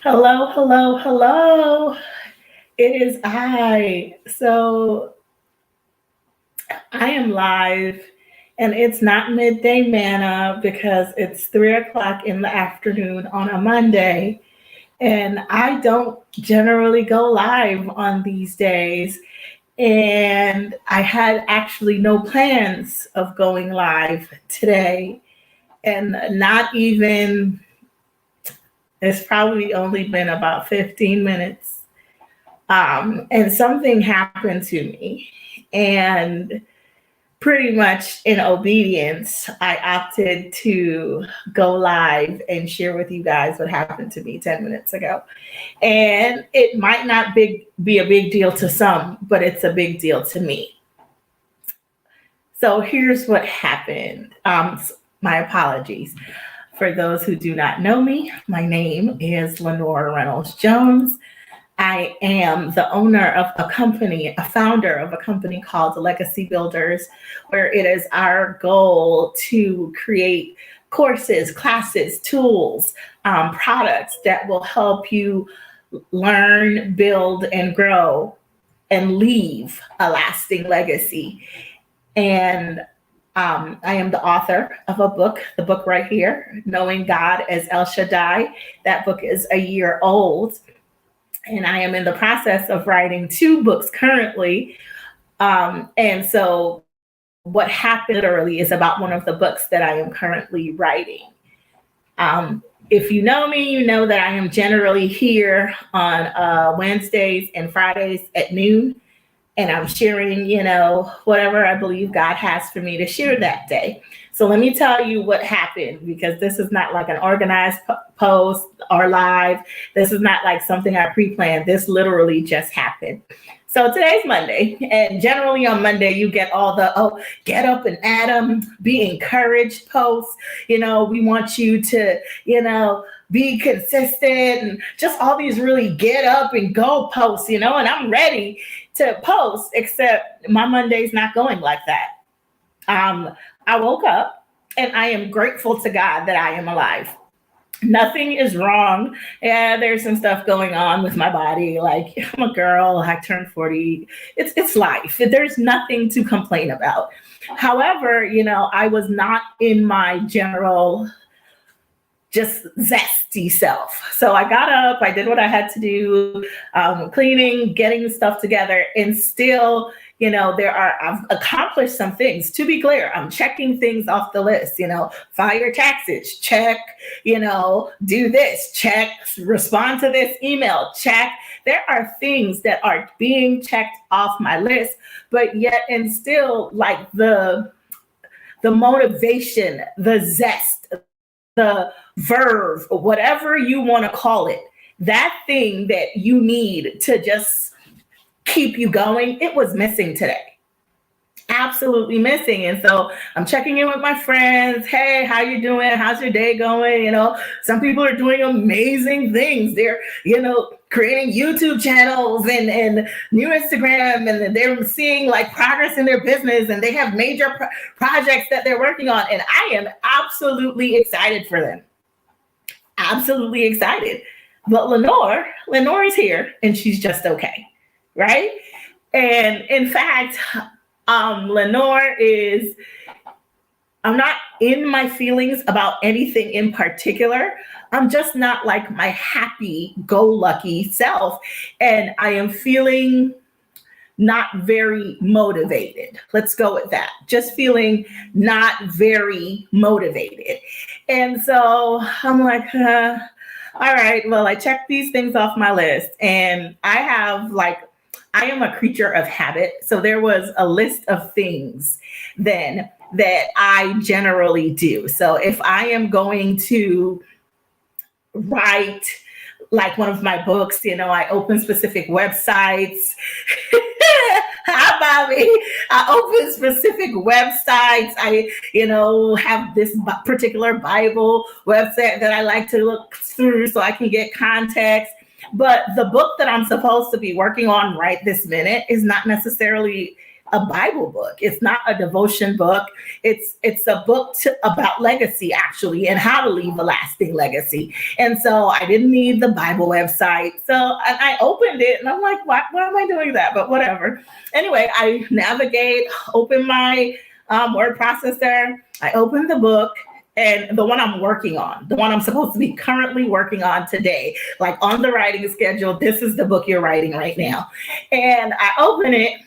Hello, hello, hello. It is I. I am live, and it's not midday manna because it's 3 o'clock in the afternoon on a Monday. And I don't generally go live on these days. And I had actually no plans of going live today. And not even, it's probably only been about 15 minutes. And something happened to me. And pretty much in obedience, I opted to go live and share with you guys what happened to me 10 minutes ago. And it might not be a big deal to some, but it's a big deal to me. So here's what happened. My apologies. For those who do not know me, my name is Lenore Reynolds Jones. I am the owner of a company, a founder of a company called Legacy Builders, where it is our goal to create courses, classes, tools, products that will help you learn, build, and grow and leave a lasting legacy. And I am the author of a book, the book right here, Knowing God as El Shaddai. That book is a year old, and I am in the process of writing two books currently. And so, what happened literally is about one of the books that I am currently writing. If you know me, you know that I am generally here on Wednesdays and Fridays at noon, and I'm sharing, whatever I believe God has for me to share that day. So let me tell you what happened, because this is not like an organized post or live. This is not like something I pre-planned. This literally just happened. So today's Monday, and generally on Monday you get all the get up and Adam, be encouraged posts. We want you to be consistent, and just all these really get up and go posts. And I'm ready to post, except my Monday's not going like that. I woke up and I am grateful to God that I am alive. Nothing is wrong. Yeah, there's some stuff going on with my body. Like, I'm a girl, I turned 40. It's life. There's nothing to complain about. However, I was not in my general just zesty self. So I got up, I did what I had to do, cleaning, getting stuff together, and still, I've accomplished some things. To be clear, I'm checking things off the list, file your taxes, check, do this, check, respond to this email, check. There are things that are being checked off my list, but yet, and still, like the motivation, the zest, the verve, whatever you want to call it, that thing that you need to just keep you going, it was missing today. Absolutely missing. And so I'm checking in with my friends. Hey, how you doing? How's your day going? Some people are doing amazing things. They're, creating YouTube channels and new Instagram, and they're seeing like progress in their business, and they have major projects that they're working on. And I am absolutely excited for them. Absolutely excited. But Lenore is here, and she's just okay. Right. And in fact, Lenore is, I'm not in my feelings about anything in particular. I'm just not like my happy go lucky self. And I am feeling not very motivated. Let's go with that. Just feeling not very motivated. And so I'm like, all right, well, I checked these things off my list, and I am a creature of habit. So there was a list of things then that I generally do. So if I am going to write like one of my books, I open specific websites. Hi, Bobby. I open specific websites. I, have this particular Bible website that I like to look through so I can get context. But the book that I'm supposed to be working on right this minute is not necessarily a Bible book. It's not a devotion book. It's a book about legacy, actually, and how to leave a lasting legacy. And so I didn't need the Bible website. So I opened it and I'm like, why am I doing that? But whatever. Anyway, I navigate, open my word processor. I open the book. And the one I'm working on, the one I'm supposed to be currently working on today, like on the writing schedule, this is the book you're writing right now. And I open it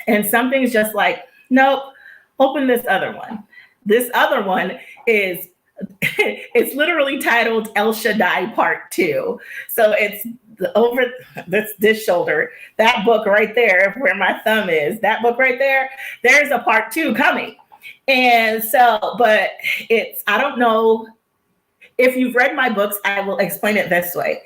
and something's just like, nope, open this other one. This other one is, it's literally titled El Shaddai Part 2. So it's over this shoulder, that book right there where my thumb is, that book right there, there's a part 2 coming. And so, but I don't know if you've read my books, I will explain it this way.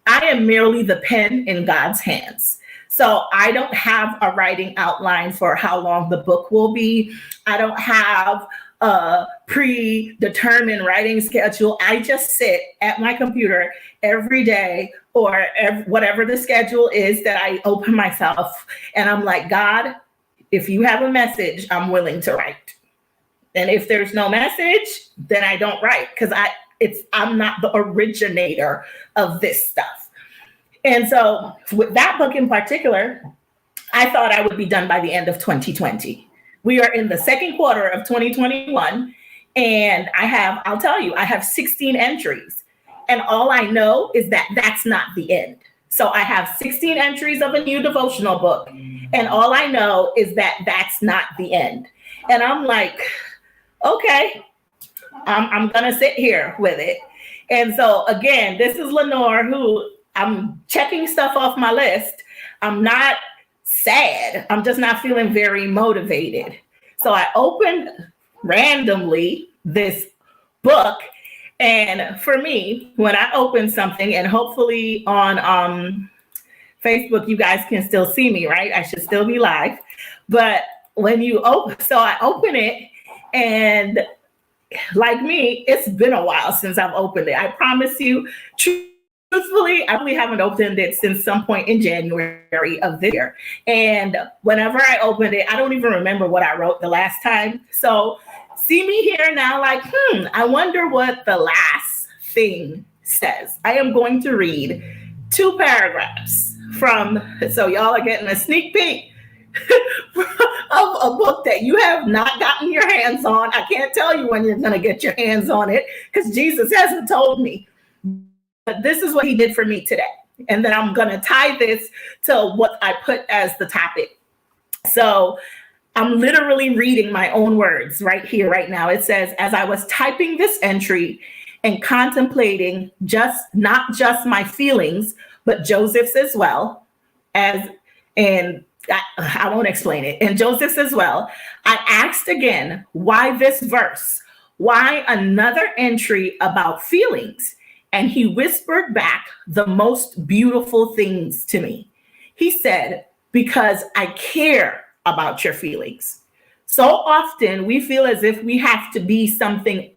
I am merely the pen in God's hands. So I don't have a writing outline for how long the book will be. I don't have a predetermined writing schedule. I just sit at my computer every day or whatever the schedule is that I open myself. And I'm like, God, if you have a message, I'm willing to write. And if there's no message, then I don't write because I'm not the originator of this stuff. And so with that book in particular, I thought I would be done by the end of 2020. We are in the second quarter of 2021. And I'll tell you, I have 16 entries. And all I know is that that's not the end. So I have 16 entries of a new devotional book. And all I know is that that's not the end. And I'm like, okay, I'm going to sit here with it. And so, again, this is Lenore, who I'm checking stuff off my list. I'm not sad. I'm just not feeling very motivated. So I opened randomly this book. And for me, when I open something, and hopefully on Facebook, you guys can still see me, right? I should still be live. But when you open, so I open it. And like me, it's been a while since I've opened it. I promise you, truthfully, I really haven't opened it since some point in January of this year. And whenever I opened it, I don't even remember what I wrote the last time. So see me here now like, I wonder what the last thing says. I am going to read 2 paragraphs so y'all are getting a sneak peek of a book that you have not gotten your hands on. I can't tell you when you're going to get your hands on it because Jesus hasn't told me. But this is what he did for me today. And then I'm going to tie this to what I put as the topic. So I'm literally reading my own words right here, right now. It says, as I was typing this entry and contemplating not just my feelings, but Joseph's as well, I won't explain it. And Joseph's as well. I asked again, why this verse? Why another entry about feelings? And he whispered back the most beautiful things to me. He said, because I care about your feelings. So often we feel as if we have to be something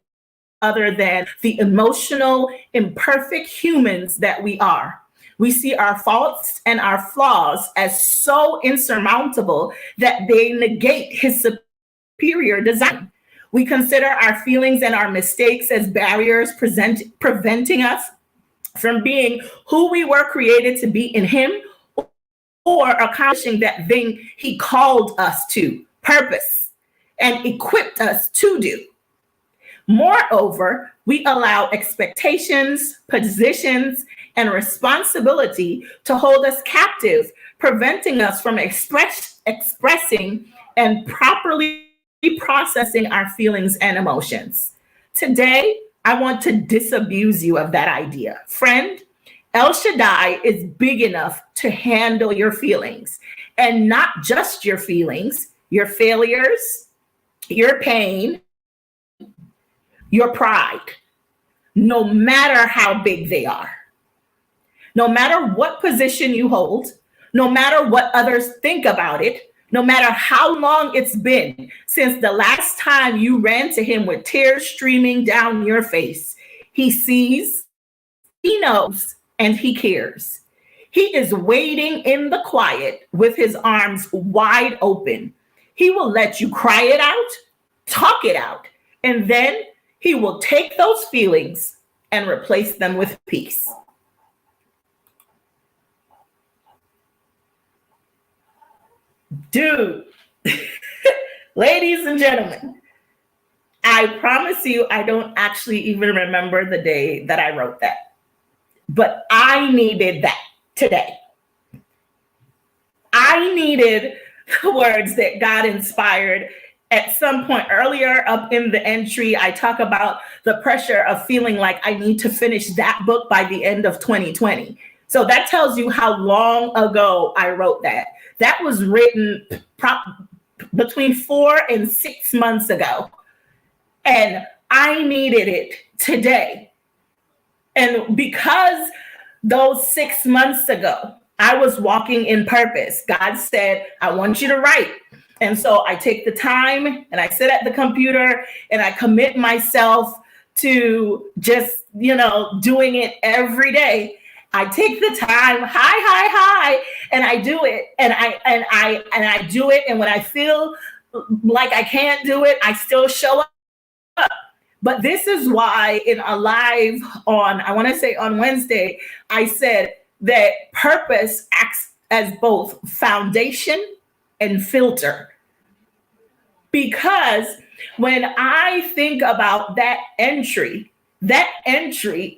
other than the emotional, imperfect humans that we are. We see our faults and our flaws as so insurmountable that they negate his superior design. We consider our feelings and our mistakes as barriers preventing us from being who we were created to be in him or accomplishing that thing he called us to, purpose, and equipped us to do. Moreover, we allow expectations, positions, and responsibility to hold us captive, preventing us from expressing and properly processing our feelings and emotions. Today, I want to disabuse you of that idea. Friend, El Shaddai is big enough to handle your feelings, and not just your feelings, your failures, your pain, your pride, no matter how big they are. No matter what position you hold, no matter what others think about it, no matter how long it's been since the last time you ran to him with tears streaming down your face, he sees, he knows, and he cares. He is waiting in the quiet with his arms wide open, He will let you cry it out, talk it out, and then he will take those feelings and replace them with peace. Dude, ladies and gentlemen, I promise you, I don't actually even remember the day that I wrote that, but I needed that today. I needed the words that God inspired. At some point earlier up in the entry, I talk about the pressure of feeling like I need to finish that book by the end of 2020. So that tells you how long ago I wrote that. That was written between 4 and 6 months ago. And I needed it today. And because those 6 months ago, I was walking in purpose. God said, I want you to write. And so I take the time and I sit at the computer and I commit myself to just, doing it every day. I take the time, hi, and I do it. And I do it. And when I feel like I can't do it, I still show up. But this is why in a live on Wednesday, I said that purpose acts as both foundation and filter. Because when I think about that entry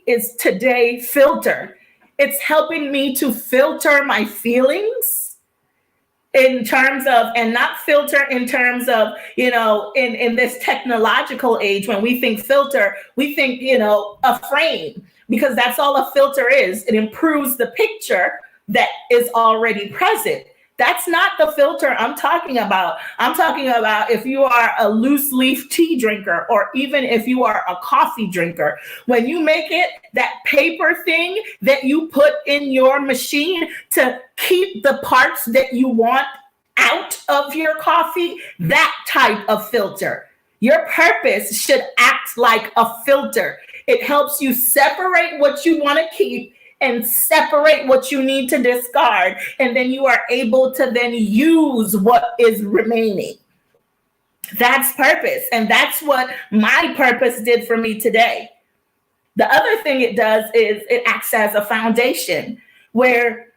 is today filter. It's helping me to filter my feelings in terms of, and not filter in terms of, in this technological age, when we think filter, we think, a frame, because that's all a filter is. It improves the picture that is already present. That's not the filter I'm talking about. I'm talking about if you are a loose leaf tea drinker, or even if you are a coffee drinker, when you make it that paper thing that you put in your machine to keep the parts that you want out of your coffee, that type of filter. Your purpose should act like a filter. It helps you separate what you want to keep and separate what you need to discard. And then you are able to then use what is remaining. That's purpose. And that's what my purpose did for me today. The other thing it does is it acts as a foundation, where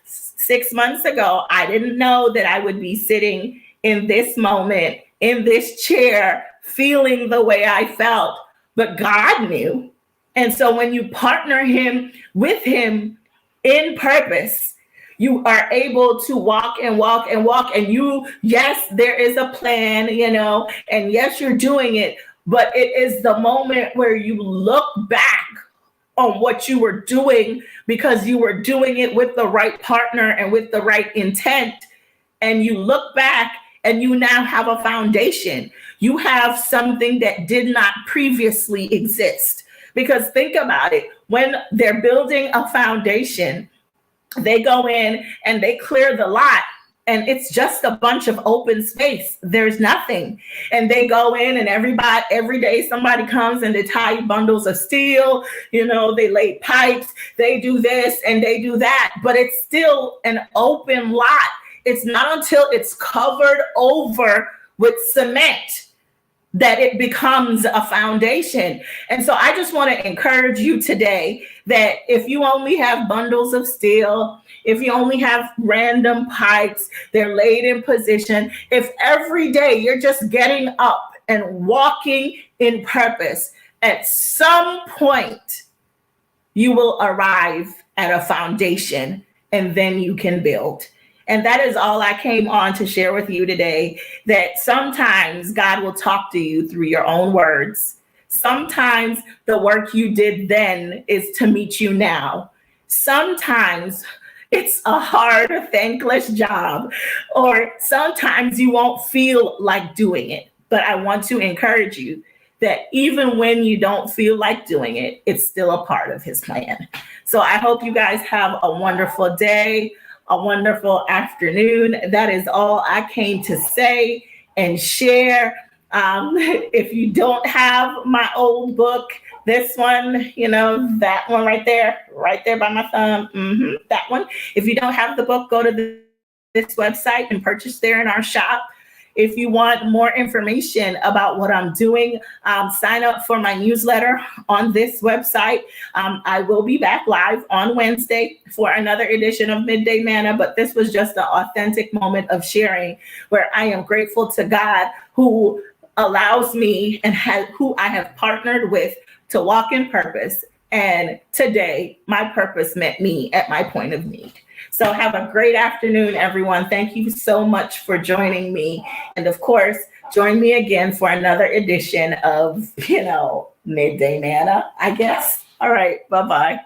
6 months ago, I didn't know that I would be sitting in this moment, in this chair, feeling the way I felt, but God knew. And so when you partner with him in purpose, you are able to walk and walk and walk. And yes, there is a plan, and yes, you're doing it, but it is the moment where you look back on what you were doing, because you were doing it with the right partner and with the right intent. And you look back and you now have a foundation. You have something that did not previously exist. Because think about it, when they're building a foundation, they go in and they clear the lot, and it's just a bunch of open space. There's nothing. And they go in, and every day somebody comes and they tie bundles of steel, they lay pipes, they do this and they do that, but it's still an open lot. It's not until it's covered over with cement that it becomes a foundation. And so I just want to encourage you today that if you only have bundles of steel, if you only have random pipes, they're laid in position, if every day you're just getting up and walking in purpose, at some point you will arrive at a foundation, and then you can build. And that is all I came on to share with you today, that sometimes God will talk to you through your own words. Sometimes the work you did then is to meet you now. Sometimes it's a hard, thankless job, or sometimes you won't feel like doing it. But I want to encourage you that even when you don't feel like doing it, it's still a part of his plan. So I hope you guys have a wonderful day, a wonderful afternoon. That is all I came to say and share. If you don't have my old book, this one, that one right there by my thumb, that one. If you don't have the book, go to this website and purchase there in our shop. If you want more information about what I'm doing, sign up for my newsletter on this website. I will be back live on Wednesday for another edition of Midday Manna, but this was just an authentic moment of sharing where I am grateful to God who allows me and who I have partnered with to walk in purpose. And today, my purpose met me at my point of need. So have a great afternoon, everyone. Thank you so much for joining me. And of course, join me again for another edition of, Midday Manna, I guess. All right. Bye-bye.